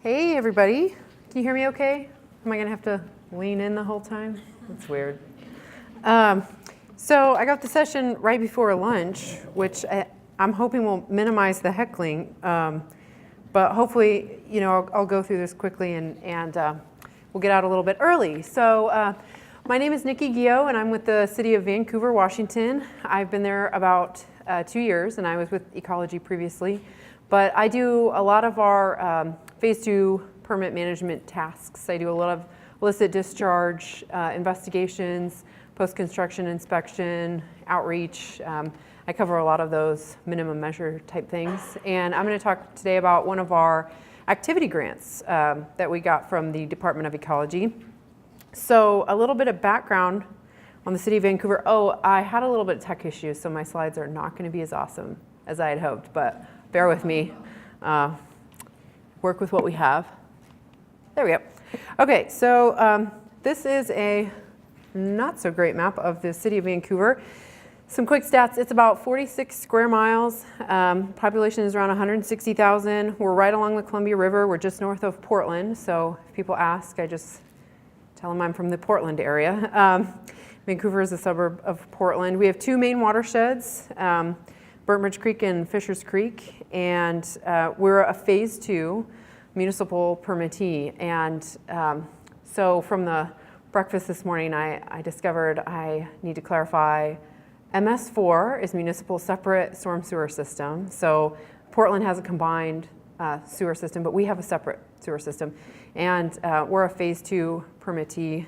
Hey everybody, can you hear me okay? Am I gonna have to lean in the whole time? That's weird. So I got the session right before lunch, which I'm hoping will minimize the heckling, but hopefully, I'll go through this quickly and we'll get out a little bit early. So my name is Nikki Guillot and I'm with the City of Vancouver, Washington. I've been there about 2 years and I was with Ecology previously, but I do a lot of our Phase 2 permit management tasks. I do a lot of illicit discharge investigations, post-construction inspection, outreach. I cover a lot of those minimum measure type things. And I'm going to talk today about one of our activity grants that we got from the Department of Ecology. So a little bit of background on the City of Vancouver. Oh, I had a little bit of tech issues, so my slides are not going to be as awesome as I had hoped, but bear with me. Work with what we have. There we go. Okay, so this is a not so great map of the City of Vancouver. Some quick stats, it's about 46 square miles. Population is around 160,000. We're right along the Columbia River. We're just north of Portland. So if people ask, I just tell them I'm from the Portland area. Vancouver is a suburb of Portland. We have 2 main watersheds, Burntbridge Creek and Fishers Creek, and we're a Phase 2 municipal permittee. And so from the breakfast this morning, I discovered I need to clarify MS4 is municipal separate storm sewer system. So Portland has a combined sewer system, but we have a separate sewer system. And we're a Phase 2 permittee.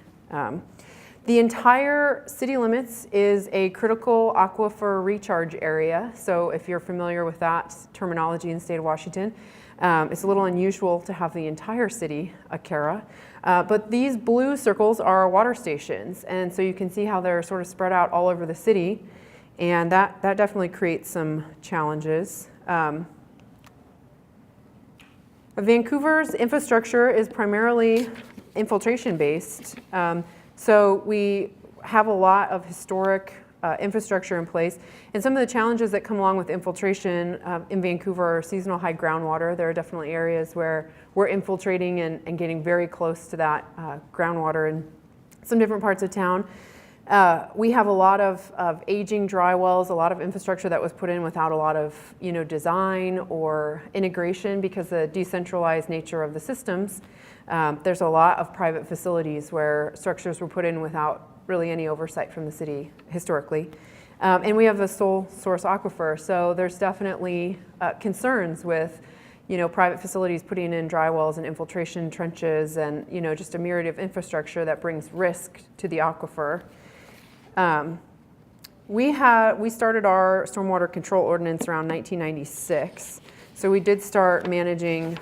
The entire city limits is a critical aquifer recharge area. So if you're familiar with that terminology in the state of Washington, it's a little unusual to have the entire city a CARA. But these blue circles are water stations. And so you can see how they're sort of spread out all over the city. And that definitely creates some challenges. Vancouver's infrastructure is primarily infiltration based. So we have a lot of historic infrastructure in place. And some of the challenges that come along with infiltration in Vancouver are seasonal high groundwater. There are definitely areas where we're infiltrating and getting very close to that groundwater in some different parts of town. We have a lot of aging dry wells, a lot of infrastructure that was put in without a lot of design or integration because of the decentralized nature of the systems. There's a lot of private facilities where structures were put in without really any oversight from the city historically. And we have a sole source aquifer, so there's definitely concerns with private facilities putting in dry wells and infiltration trenches and just a myriad of infrastructure that brings risk to the aquifer. We started our stormwater control ordinance around 1996, so we did start managing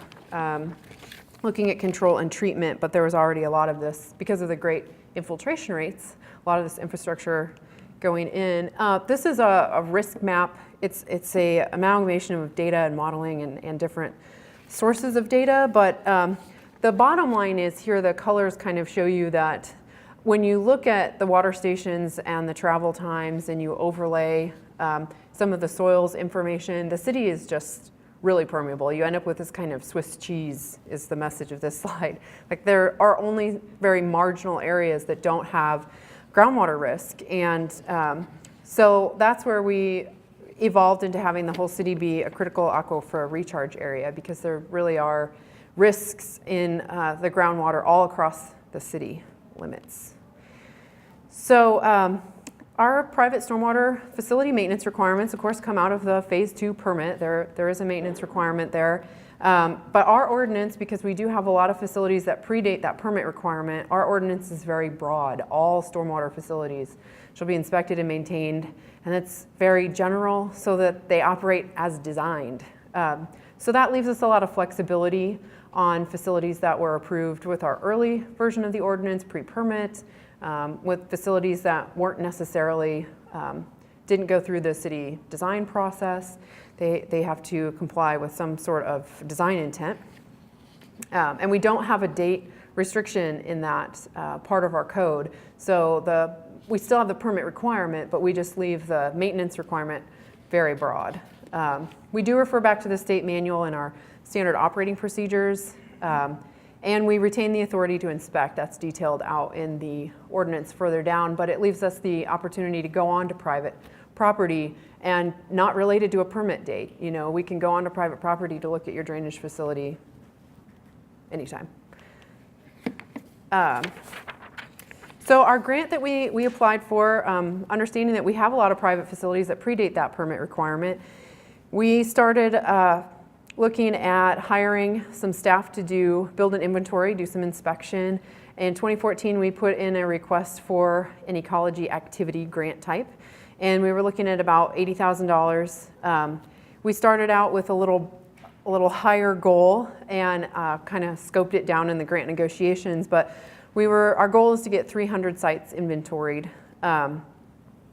looking at control and treatment, but there was already a lot of this, because of the great infiltration rates, a lot of this infrastructure going in. This is a risk map. It's a amalgamation of data and modeling and different sources of data, but the bottom line is here the colors kind of show you that when you look at the water stations and the travel times and you overlay some of the soils information, the city is just really permeable. You end up with this kind of Swiss cheese is the message of this slide. Like there are only very marginal areas that don't have groundwater risk. And so that's where we evolved into having the whole city be a critical aquifer recharge area because there really are risks in the groundwater all across the city limits. So our private stormwater facility maintenance requirements, of course, come out of the Phase 2 permit. There is a maintenance requirement there. But our ordinance, because we do have a lot of facilities that predate that permit requirement, our ordinance is very broad. All stormwater facilities shall be inspected and maintained, and it's very general so that they operate as designed. So that leaves us a lot of flexibility on facilities that were approved with our early version of the ordinance, pre-permit, with facilities that weren't necessarily, didn't go through the city design process. They have to comply with some sort of design intent. And we don't have a date restriction in that part of our code. So we still have the permit requirement, but we just leave the maintenance requirement very broad. We do refer back to the state manual in our standard operating procedures. And we retain the authority to inspect. That's detailed out in the ordinance further down, but it leaves us the opportunity to go on to private property and not related to a permit date. You know, we can go on to private property to look at your drainage facility anytime. So our grant that we applied for, understanding that we have a lot of private facilities that predate that permit requirement, we started looking at hiring some staff to build an inventory, do some inspection. In 2014, we put in a request for an ecology activity grant type, and we were looking at about $80,000. We started out with a little higher goal and kind of scoped it down in the grant negotiations, but our goal is to get 300 sites inventoried. And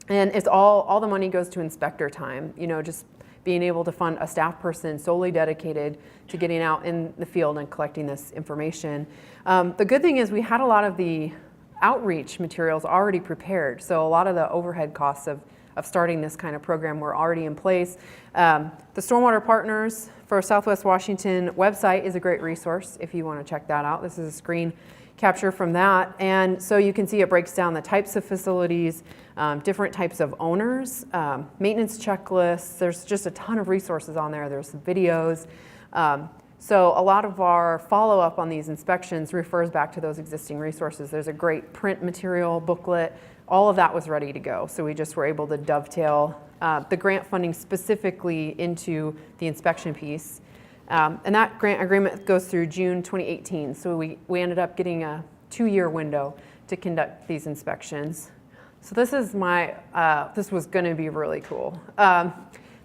it's all the money goes to inspector time, you know, just being able to fund a staff person solely dedicated to getting out in the field and collecting this information. The good thing is we had a lot of the outreach materials already prepared. So a lot of the overhead costs of starting this kind of program were already in place. The Stormwater Partners for Southwest Washington website is a great resource if you want to check that out. This is a screen capture from that. And so you can see it breaks down the types of facilities, different types of owners, maintenance checklists. There's just a ton of resources on there. There's some videos. So a lot of our follow-up on these inspections refers back to those existing resources. There's a great print material booklet. All of that was ready to go. So we just were able to dovetail the grant funding specifically into the inspection piece. And that grant agreement goes through June 2018. So we ended up getting a 2-year window to conduct these inspections. So this is this was going to be really cool.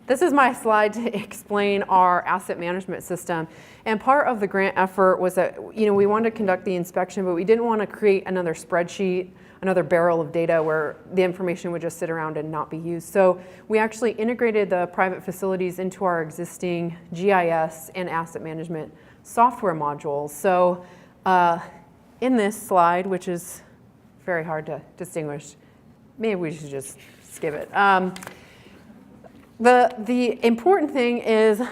This is my slide to explain our asset management system. And part of the grant effort was that, you know, we wanted to conduct the inspection, but we didn't want to create another spreadsheet, another barrel of data where the information would just sit around and not be used. So we actually integrated the private facilities into our existing GIS and asset management software modules. So in this slide, which is very hard to distinguish, maybe we should just skip it. The important thing is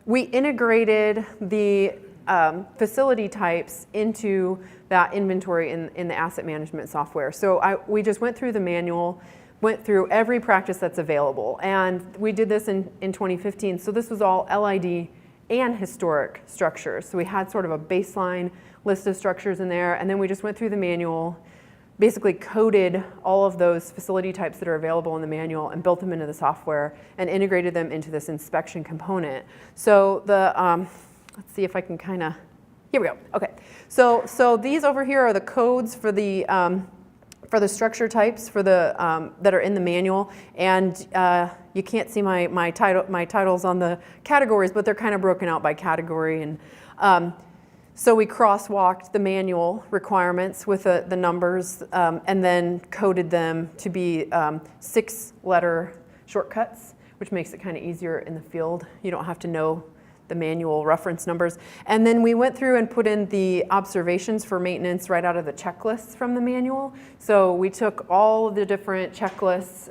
we integrated the facility types into that inventory in the asset management software. So we just went through the manual, went through every practice that's available. And we did this in 2015. So this was all LID and historic structures. So we had sort of a baseline list of structures in there. And then we just went through the manual, basically coded all of those facility types that are available in the manual and built them into the software and integrated them into this inspection component. So let's see if I can kind of, here we go. Okay, so these over here are the codes for the structure types for the that are in the manual, and you can't see my titles on the categories, but they're kind of broken out by category. And so we crosswalked the manual requirements with the numbers and then coded them to be 6-letter shortcuts, which makes it kind of easier in the field. You don't have to know the manual reference numbers. And then we went through and put in the observations for maintenance right out of the checklists from the manual. So we took all of the different checklists,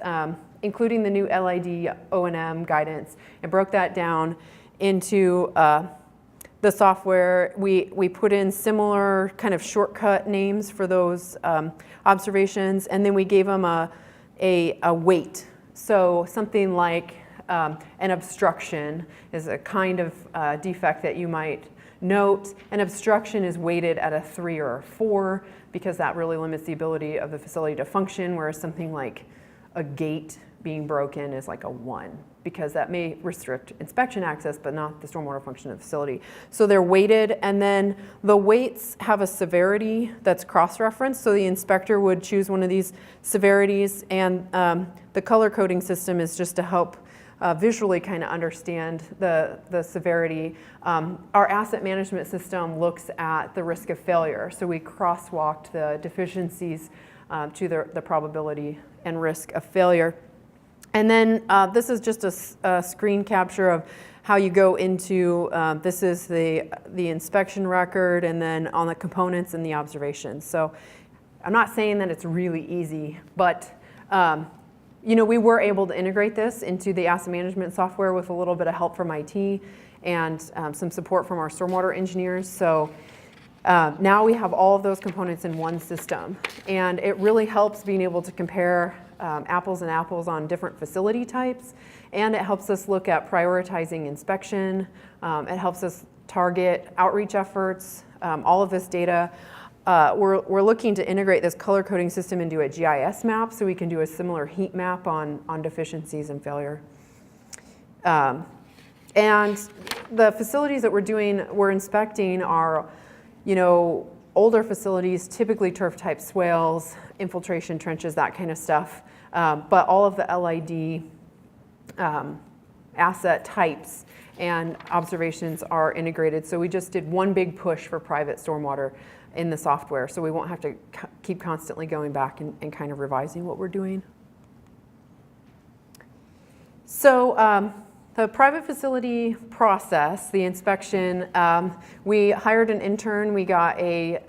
including the new LID O&M guidance, and broke that down into the software. We put in similar kind of shortcut names for those observations, and then we gave them a weight. So something like an obstruction is a kind of defect that you might note. An obstruction is weighted at a 3 or a 4 because that really limits the ability of the facility to function, whereas something like a gate being broken is like a 1 because that may restrict inspection access but not the stormwater function of the facility. So they're weighted, and then the weights have a severity that's cross-referenced, so the inspector would choose one of these severities, and the color coding system is just to help visually kind of understand the severity. Our asset management system looks at the risk of failure. So we crosswalked the deficiencies to the probability and risk of failure. And then this is just a screen capture of how you go into, this is the inspection record, and then on the components and the observations. So I'm not saying that it's really easy, but you know, we were able to integrate this into the asset management software with a little bit of help from IT, and some support from our stormwater engineers. So now we have all of those components in one system, and it really helps being able to compare apples and apples on different facility types, and it helps us look at prioritizing inspection. It helps us target outreach efforts, all of this data. We're looking to integrate this color coding system into a GIS map so we can do a similar heat map on deficiencies and failure. And the facilities that we're inspecting are, older facilities, typically turf type swales, infiltration trenches, that kind of stuff. But all of the LID asset types and observations are integrated. So we just did one big push for private stormwater in the software, so we won't have to keep constantly going back and kind of revising what we're doing. So the private facility process, the inspection, we hired an intern. We got a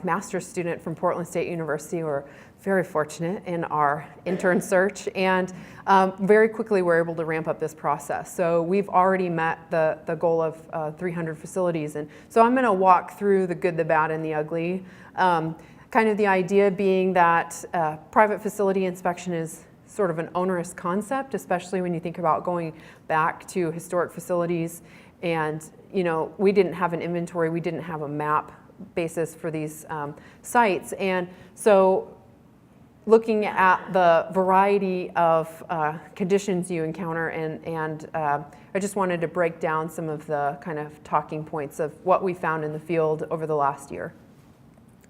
master's student from Portland State University. We're very fortunate in our intern search, and very quickly we're able to ramp up this process. So we've already met the goal of 300 facilities, and so I'm going to walk through the good, the bad, and the ugly. Kind of the idea being that private facility inspection is sort of an onerous concept, especially when you think about going back to historic facilities. And we didn't have an inventory, we didn't have a map basis for these sites, and so looking at the variety of conditions you encounter, and I just wanted to break down some of the kind of talking points of what we found in the field over the last year.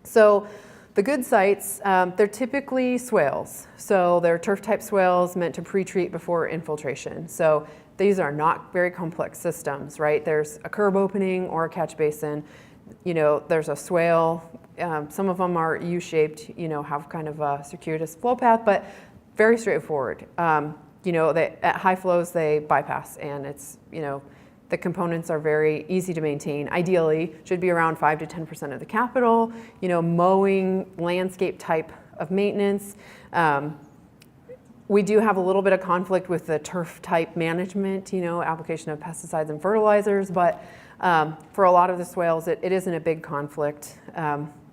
So the good sites, they're typically swales. So they're turf type swales meant to pre-treat before infiltration. So these are not very complex systems, right? There's a curb opening or a catch basin. There's a swale. Some of them are U-shaped, have kind of a circuitous flow path, but very straightforward. At high flows, they bypass, and it's, the components are very easy to maintain. Ideally, should be around 5 to 10% of the capital, mowing, landscape type of maintenance. We do have a little bit of conflict with the turf type management, application of pesticides and fertilizers, but for a lot of the swales, it isn't a big conflict.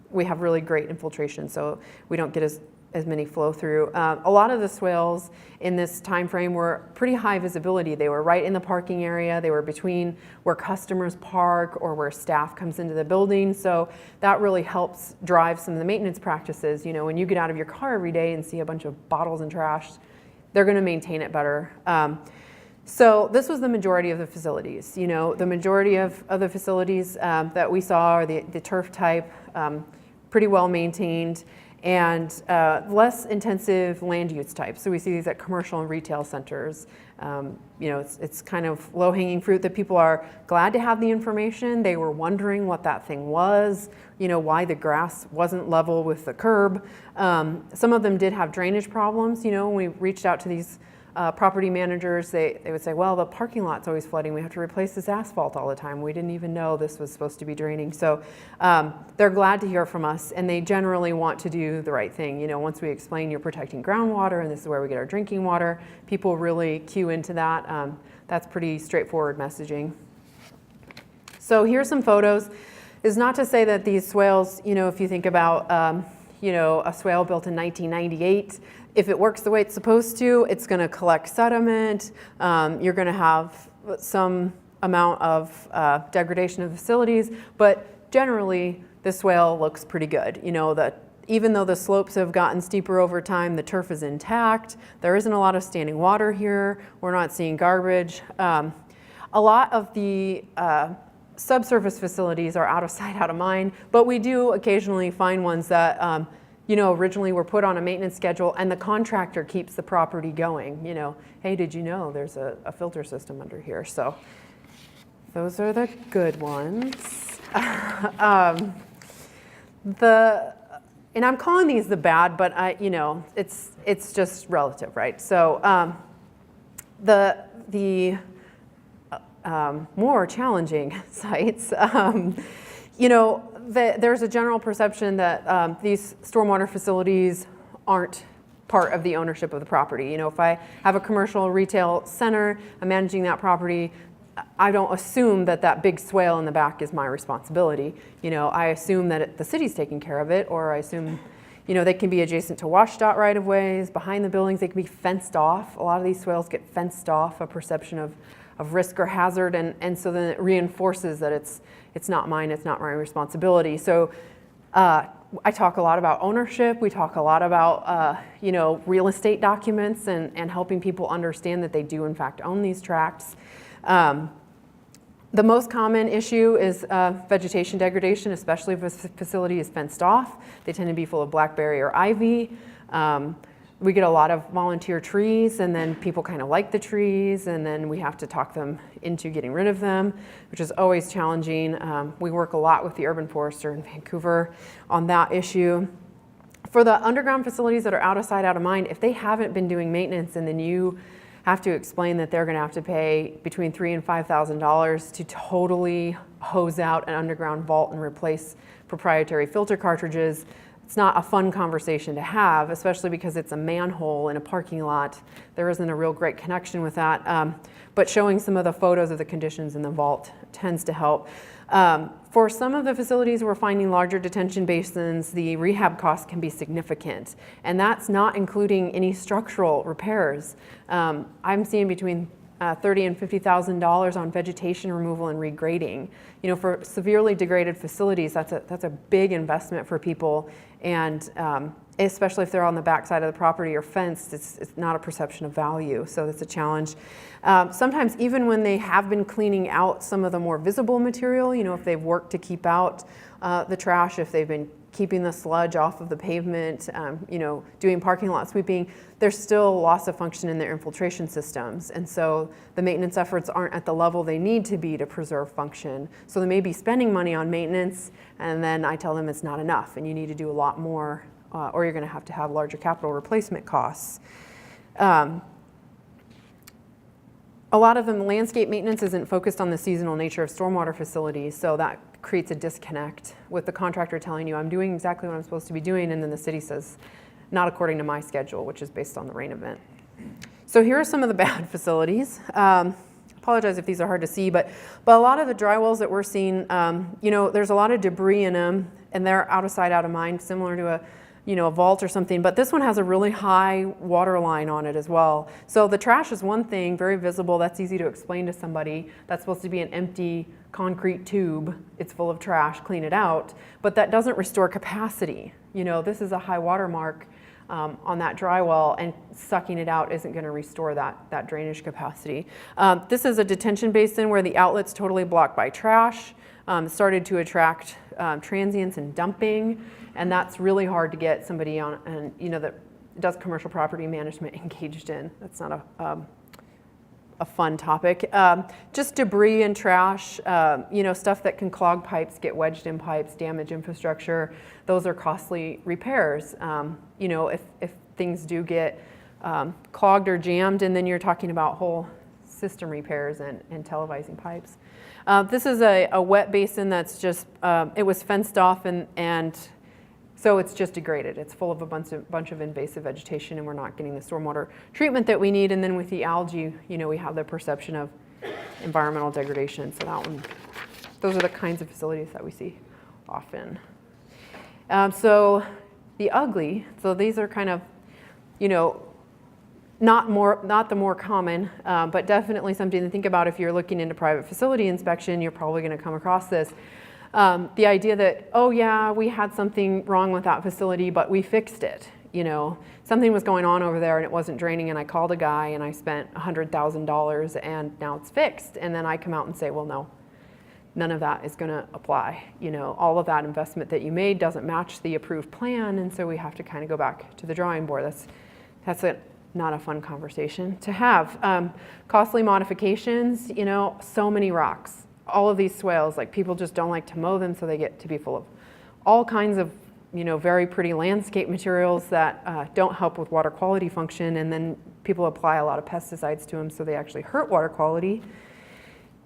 We have really great infiltration, so we don't get as many flow through. A lot of the swales in this time frame were pretty high visibility. They were right in the parking area. They were between where customers park or where staff comes into the building. So that really helps drive some of the maintenance practices. When you get out of your car every day and see a bunch of bottles and trash, they're going to maintain it better. So this was the majority of the facilities. The majority of the facilities that we saw are the turf type, pretty well maintained, and less intensive land use type. So we see these at commercial and retail centers. It's kind of low-hanging fruit that people are glad to have the information. They were wondering what that thing was, why the grass wasn't level with the curb. Some of them did have drainage problems. When we reached out to these property managers, they would say, well, the parking lot's always flooding. We have to replace this asphalt all the time. We didn't even know this was supposed to be draining. So they're glad to hear from us, and they generally want to do the right thing. Once we explain you're protecting groundwater and this is where we get our drinking water, people really cue into that. That's pretty straightforward messaging. So here's some photos. It's not to say that these swales, if you think about a swale built in 1998, if it works the way it's supposed to, it's going to collect sediment. You're going to have some amount of degradation of facilities, but generally the swale looks pretty good. Even though the slopes have gotten steeper over time, the turf is intact. There isn't a lot of standing water here. We're not seeing garbage. A lot of the subsurface facilities are out of sight, out of mind, but we do occasionally find ones that originally were put on a maintenance schedule and the contractor keeps the property going. Hey, did you know there's a filter system under here? So those are the good ones. And I'm calling these the bad, but it's just relative, right? So the more challenging sites, there's a general perception that these stormwater facilities aren't part of the ownership of the property. If I have a commercial retail center, I'm managing that property, I don't assume that that big swale in the back is my responsibility. You know, I assume that the city's taking care of it, or I assume, you know, they can be adjacent to WSDOT right-of-ways, behind the buildings, they can be fenced off. A lot of these swales get fenced off, a perception of risk or hazard, and so then it reinforces that it's not mine, it's not my responsibility. So I talk a lot about ownership. We talk a lot about, you know, real estate documents and helping people understand that they do in fact own these tracts. The most common issue is vegetation degradation, especially if a facility is fenced off. They tend to be full of blackberry or ivy. We get a lot of volunteer trees, and then people kind of like the trees, and then we have to talk them into getting rid of them, which is always challenging. We work a lot with the urban forester in Vancouver on that issue. For the underground facilities that are out of sight, out of mind, if they haven't been doing maintenance, and then you have to explain that they're going to have to pay between $3,000 and $5,000 to totally hose out an underground vault and replace proprietary filter cartridges, it's not a fun conversation to have, especially because it's a manhole in a parking lot. There isn't a real great connection with that. But showing some of the photos of the conditions in the vault tends to help. For some of the facilities, we're finding larger detention basins, the rehab costs can be significant. And that's not including any structural repairs. I'm seeing between $30,000 and $50,000 on vegetation removal and regrading. You know, for severely degraded facilities, that's a big investment for people, and especially if they're on the backside of the property or fenced, it's not a perception of value, so that's a challenge. Sometimes even when they have been cleaning out some of the more visible material, you know, if they've worked to keep out the trash, if they've been keeping the sludge off of the pavement, you know, doing parking lot sweeping, there's still loss of function in their infiltration systems. And so the maintenance efforts aren't at the level they need to be to preserve function. So they may be spending money on maintenance, and then I tell them it's not enough and you need to do a lot more, or you're gonna have to have larger capital replacement costs. A lot of them, landscape maintenance isn't focused on the seasonal nature of stormwater facilities, so that creates a disconnect with the contractor telling you, I'm doing exactly what I'm supposed to be doing, and then the city says, not according to my schedule, which is based on the rain event. So here are some of the bad facilities. Apologize if these are hard to see, but a lot of the dry wells that we're seeing, you know, there's a lot of debris in them, and they're out of sight, out of mind, similar to a vault or something, but this one has a really high water line on it as well. So the trash is one thing, very visible, that's easy to explain to somebody. That's supposed to be an empty concrete tube, it's full of trash, clean it out, but that doesn't restore capacity. You know, this is a high water mark on that dry well, and sucking it out isn't gonna restore that drainage capacity. This is a detention basin where the outlet's totally blocked by trash. Started to attract transients and dumping, and that's really hard to get somebody on, and you know, that does commercial property management engaged in. That's not a fun topic. Just debris and trash, you know, stuff that can clog pipes, get wedged in pipes, damage infrastructure. Those are costly repairs. You know, if things do get clogged or jammed, and then you're talking about whole system repairs and televising pipes. This is a wet basin that's just, it was fenced off, and so it's just degraded. It's full of a bunch of invasive vegetation, and we're not getting the stormwater treatment that we need. And then with the algae, you know, we have the perception of environmental degradation. So that one, those are the kinds of facilities that we see often. So the ugly, so these are kind of, you know, not the more common, but definitely something to think about if you're looking into private facility inspection. You're probably going to come across this. The idea that, oh yeah, we had something wrong with that facility, but we fixed it. You know, something was going on over there and it wasn't draining, and I called a guy and I spent $100,000 and now it's fixed. And then I come out and say, well, no, none of that is going to apply. You know, all of that investment that you made doesn't match the approved plan, and so we have to kind of go back to the drawing board. That's not a fun conversation to have. Costly modifications, you know, so many rocks. All of these swales, like people just don't like to mow them, so they get to be full of all kinds of, you know, very pretty landscape materials that don't help with water quality function, and then people apply a lot of pesticides to them, so they actually hurt water quality.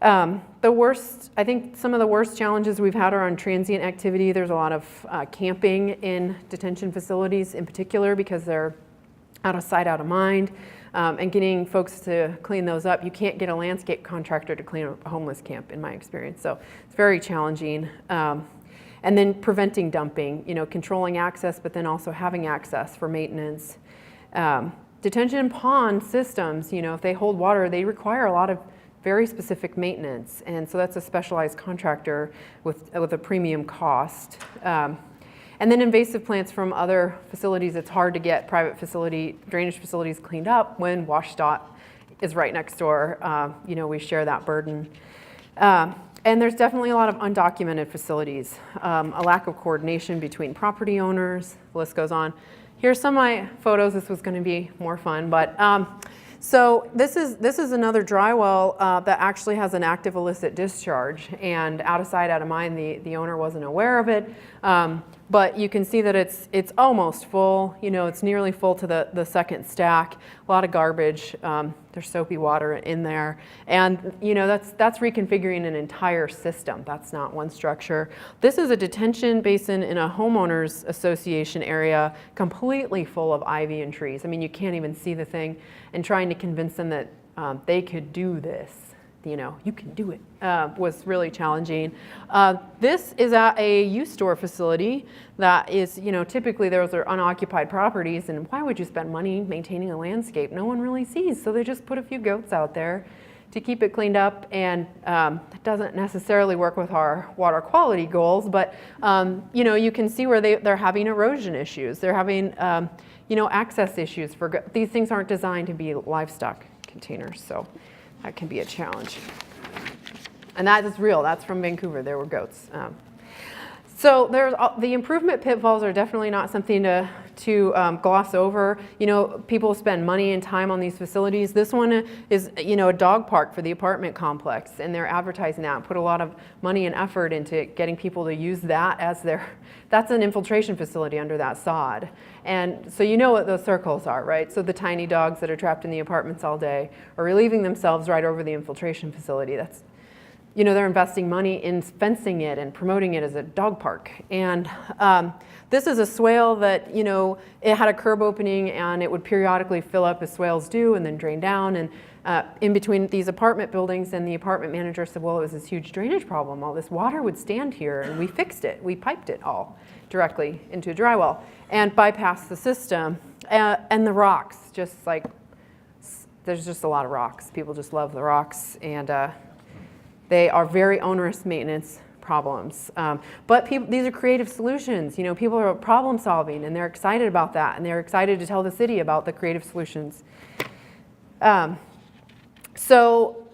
The worst, I think some of the worst challenges we've had are on transient activity. There's a lot of camping in detention facilities in particular because they're out of sight, out of mind. and getting folks to clean those up. You can't get a landscape contractor to clean a homeless camp, in my experience. So it's very challenging. And then preventing dumping, controlling access, but then also having access for maintenance. Detention pond systems, if they hold water, they require a lot of very specific maintenance. And so that's a specialized contractor with a premium cost. And then invasive plants from other facilities. It's hard to get private drainage facilities cleaned up when WashDOT is right next door. We share that burden. And there's definitely a lot of undocumented facilities, a lack of coordination between property owners, the list goes on. Here's some of my photos. This was going to be more fun, but so this is another dry well that actually has an active illicit discharge, and out of sight, out of mind. The owner wasn't aware of it, but you can see that it's almost full. It's nearly full to the second stack. A lot of garbage. There's soapy water in there, and that's reconfiguring an entire system. That's not one structure. This is a detention basin in a homeowners association area, completely full of ivy and trees. I mean, you can't even see the thing. And trying to convince them that they could do this, you can do it, was really challenging. This is at a youth store facility that is, typically those are unoccupied properties, and why would you spend money maintaining a landscape no one really sees? So they just put a few goats out there to keep it cleaned up, and that doesn't necessarily work with our water quality goals, but you can see where they're having erosion issues. They're having access issues for these things aren't designed to be livestock containers, so that can be a challenge. And that is real. That's from Vancouver. There were goats. So the improvement pitfalls are definitely not something to gloss over. People spend money and time on these facilities. This one is, a dog park for the apartment complex, and they're advertising that, put a lot of money and effort into getting people to use that as that's an infiltration facility under that sod. And so what those circles are, right? So the tiny dogs that are trapped in the apartments all day are relieving themselves right over the infiltration facility. That's they're investing money in fencing it and promoting it as a dog park. And this is a swale that, it had a curb opening, and it would periodically fill up as swales do and then drain down. And in between these apartment buildings, and the apartment manager said, well, it was this huge drainage problem. All this water would stand here, and we fixed it. We piped it all directly into a dry well and bypassed the system. And the rocks, there's just a lot of rocks. People just love the rocks, and they are very onerous maintenance problems. But these are creative solutions. People are problem solving, and they're excited about that, and they're excited to tell the city about the creative solutions. So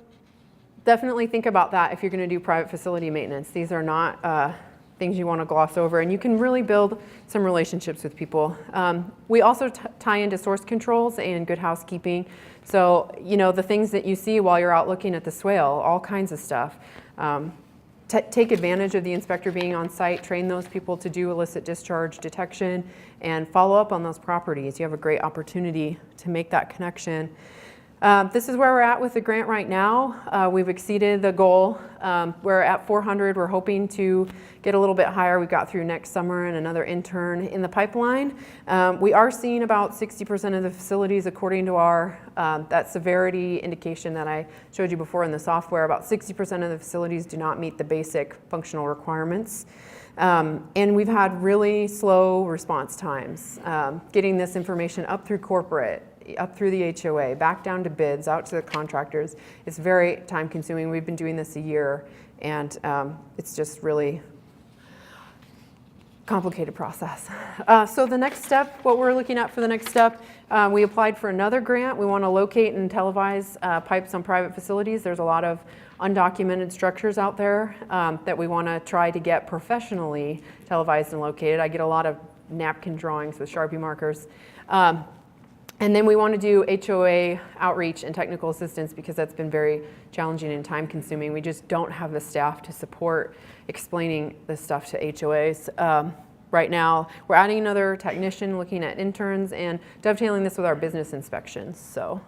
definitely think about that if you're going to do private facility maintenance. These are not things you want to gloss over, and you can really build some relationships with people. We also tie into source controls and good housekeeping. So, the things that you see while you're out looking at the swale, all kinds of stuff. Take advantage of the inspector being on site, train those people to do illicit discharge detection, and follow up on those properties. You have a great opportunity to make that connection. This is where we're at with the grant right now. We've exceeded the goal. We're at 400. We're hoping to get a little bit higher. We got through next summer and another intern in the pipeline. We are seeing about 60% of the facilities, according to our that severity indication that I showed you before in the software, about 60% of the facilities do not meet the basic functional requirements. And we've had really slow response times, getting this information up through corporate, up through the HOA, back down to bids, out to the contractors. It's very time consuming. We've been doing this a year, and it's just really complicated process. So the next step, what we're looking at for the next step, we applied for another grant. We want to locate and televise pipes on private facilities. There's a lot of undocumented structures out there that we want to try to get professionally televised and located. I get a lot of napkin drawings with Sharpie markers. And then we want to do HOA outreach and technical assistance, because that's been very challenging and time consuming. We just don't have the staff to support explaining this stuff to HOAs. Right now, we're adding another technician, looking at interns, and dovetailing this with our business inspections. So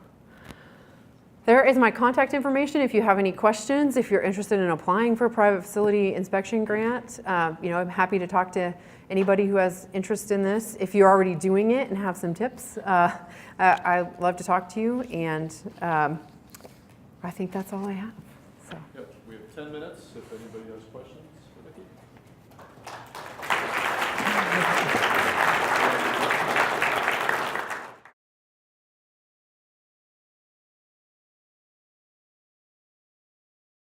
There is my contact information if you have any questions, if you're interested in applying for a private facility inspection grant. I'm happy to talk to anybody who has interest in this. If you're already doing it and have some tips, I'd love to talk to you, and I think that's all I have. So. Yep, we have 10 minutes if anybody has questions for Nikki.